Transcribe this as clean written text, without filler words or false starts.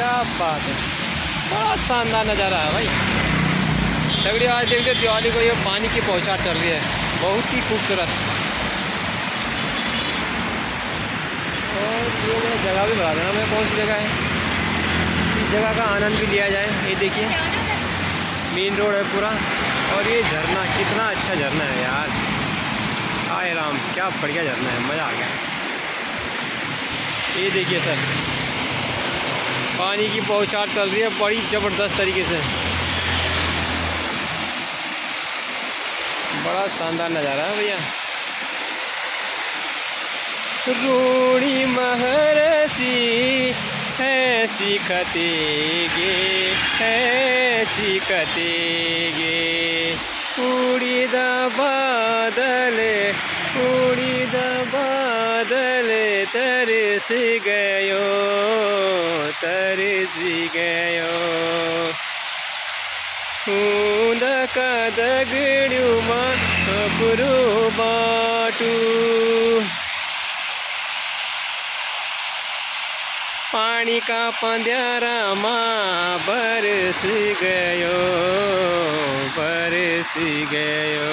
क्या बात है, बड़ा शानदार नज़ारा है भाई। तगड़ी आज देख लो दिवाली को ये पानी की बौछार चल रही है, बहुत ही खूबसूरत। और ये जगह भी बता देना मैं कौन सी जगह है, इस जगह का आनंद भी लिया जाए। ये देखिए मेन रोड है पूरा, और ये झरना कितना अच्छा झरना है यार, हाय राम क्या बढ़िया झरना है, मज़ा आ गया। ये देखिए सर पानी की बौछार चल रही है बड़ी ज़बरदस्त तरीके से, बड़ा शानदार नज़ारा है भैया। रूणी महर्षि है सीखतेगे, है सीखतेगे, उड़ीद बादल, उड़ीद बादल तरस गयो, तरस गयो, ऊंदक दगड़्युमा पुरु बाटू, पानी का पंद्यारा माँ बरस गयो, बरस गयो।